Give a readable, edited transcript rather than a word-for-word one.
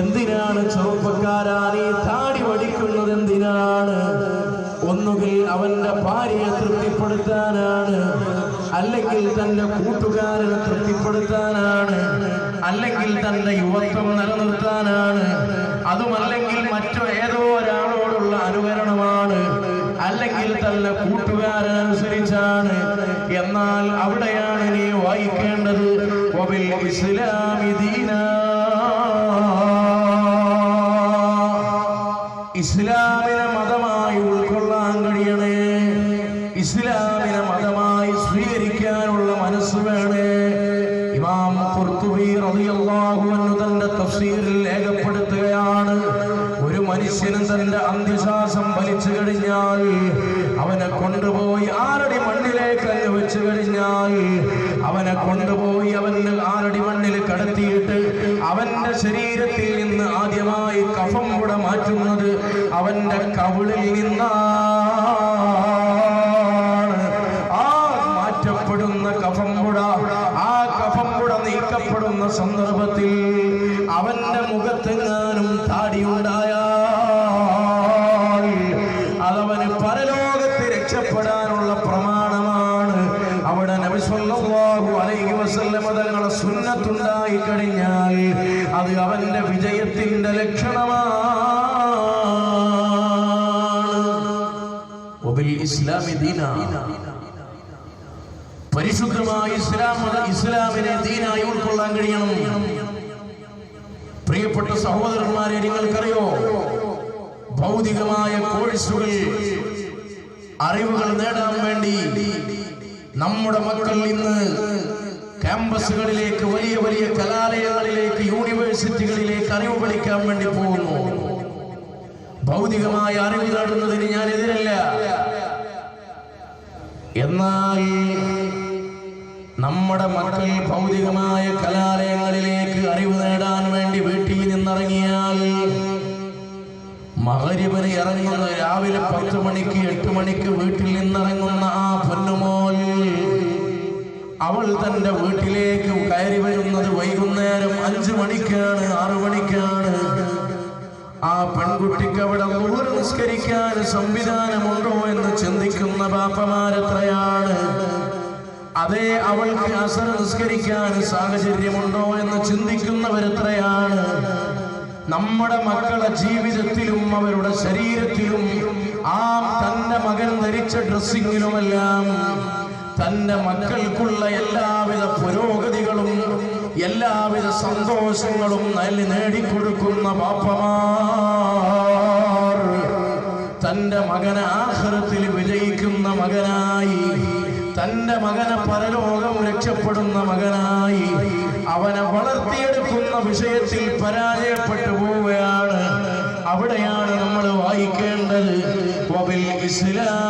എന്തിനാണ് ചെറുപ്പക്കാരാ നീ താടി വടിക്കുന്നത്? എന്തിനാണ്? ഒന്നുകിൽ അവന്റെ ഭാര്യയെ തൃപ്തിപ്പെടുത്താനാണ്, അല്ലെങ്കിൽ തന്റെ കൂട്ടുകാരനെ തൃപ്തിപ്പെടുത്താനാണ്, അല്ലെങ്കിൽ തന്റെ യുവത്വം നിലനിർത്താനാണ്, അതുമല്ലെങ്കിൽ ഏതോ ഒരാളോടുള്ള അനുകരണമാണ്, അല്ലെങ്കിൽ തന്റെ കൂട്ടുകാരനുസരിച്ചാണ്. എന്നാൽ അവിടെയാണ് നീ വായിക്കേണ്ടത് വബിൽ ഇസ്ലാമി ദീനാ, ഇസ്ലാമിനെ മതമായി ഉൾക്കൊള്ളാൻ കഴിയണേ, ഇസ്ലാമിനെ മതമായി സ്വീകരിക്കാനുള്ള മനസ്സ് വേണേ. ഇമാം ഖുർത്തുബി റളിയല്ലാഹു അൻഹു തന്റെ തഫ്സീറിൽ രേഖപ്പെടുത്തുകയാണ്, ഒരു മനുഷ്യന് തന്റെ അന്ത്യശ്വാസം വലിച്ചു കഴിഞ്ഞാൽ അവനെ കൊണ്ടുപോയി 6 അടി മണ്ണിലേക്ക് വെച്ചു കഴിഞ്ഞാൽ അവനെ കൊണ്ടുപോയി അവന്റെ 6 അടി മണ്ണിൽ കടത്തിയിട്ട് അവന്റെ ശരീരത്തിൽ നിന്ന് ആദ്യമായി കഫം കൂടെ മാറ്റുന്നത് അവന്റെ കവിളിൽ നിന്നാണ്. ആ മാറ്റപ്പെടുന്ന കഫം കൂട നീക്കപ്പെടുന്ന സന്ദർഭത്തിൽ അവന്റെ മുഖത്തെങ്ങാനും താടിയുണ്ടായാൽ അതവന് പരലോകത്ത് രക്ഷപ്പെടാനുള്ള പ്രമാണമാണ്. അവിടെ നബി സല്ലല്ലാഹു അലൈഹി വസല്ലം തങ്ങളുടെ സുന്നത്തുണ്ടായി കഴിഞ്ഞാൽ അത് അവന്റെ വിജയത്തിന്റെ ലക്ഷണമാണ്. വബിൽ ഇസ്ലാമി ദീനാ, പരിശുദ്ധമായ ഇസ്ലാമിനെ ദീനായി ഉൾക്കൊള്ളാൻ കഴിയണം. പ്രിയപ്പെട്ട സഹോദരന്മാരെ, നിങ്ങൾക്കറിയോ, ഭൗതികമായ കോഴ്സുകൾ, അറിവുകൾ നേടാൻ വേണ്ടി നമ്മുടെ മക്കൾ ഇന്ന് ക്യാമ്പസുകളിലേക്ക്, വലിയ വലിയ കലാലയങ്ങളിലേക്ക്, യൂണിവേഴ്സിറ്റികളിലേക്ക് അറിവ് പഠിക്കാൻ വേണ്ടി പോകുന്നു. ഭൗതികമായ അറിവ് നേടുന്നതിന് ഞാൻ എതിരല്ല. എന്നാൽ നമ്മുടെ മക്കൾ ഭൗതികമായ കലാലയങ്ങളിലേക്ക് അറിവ് നേടാൻ വേണ്ടി വീട്ടിൽ നിന്നിറങ്ങിയാൽ മഗ്‌രിബിന് ഇറങ്ങുന്ന രാവിലെ 10 മണിക്ക് 8 മണിക്ക് വീട്ടിൽ നിന്നിറങ്ങുന്ന ആ പൊന്നുമോൾ അവൾ തന്റെ വീട്ടിലേക്ക് കയറി വരുന്നത് വൈകുന്നേരം 5 മണിക്കാണ്, 6 മണിക്കാണ്. ആ പെൺകുട്ടിക്ക് അവിടെ ളുഹർ നിസ്കരിക്കാൻ സംവിധാനമുണ്ടോ എന്ന് ചിന്തിക്കുന്ന ബാപ്പമാരെത്രയാണ്? അതേ, അവൾക്ക് അസർ നിസ്കരിക്കാൻ സാഹചര്യമുണ്ടോ എന്ന് ചിന്തിക്കുന്നവരെത്രയാണ്? നമ്മുടെ മക്കളുടെ ജീവിതത്തിലും അവരുടെ ശരീരത്തിലും ആ തന്റെ മകൻ ധരിച്ച ഡ്രസ്സിങ്ങിലുമെല്ലാം തന്റെ മക്കൾക്കുള്ള എല്ലാവിധ പുരോഗതികളും എല്ലാവിധ സന്തോഷങ്ങളും നേടിക്കൊടുക്കുന്ന ബാപ്പമാർ തന്റെ മകനെ ആഖിറത്തിൽ വിജയിക്കുന്ന മകനായി, തന്റെ മകനെ പരലോകം രക്ഷപ്പെടുന്ന മകനായി അവനെ വളർത്തിയെടുക്കുന്ന വിഷയത്തിൽ പരാജയപ്പെട്ടു പോവുകയാണ്. അവിടെയാണ് നമ്മൾ വായിക്കേണ്ടത് വബിൽ ഇസ്ലാം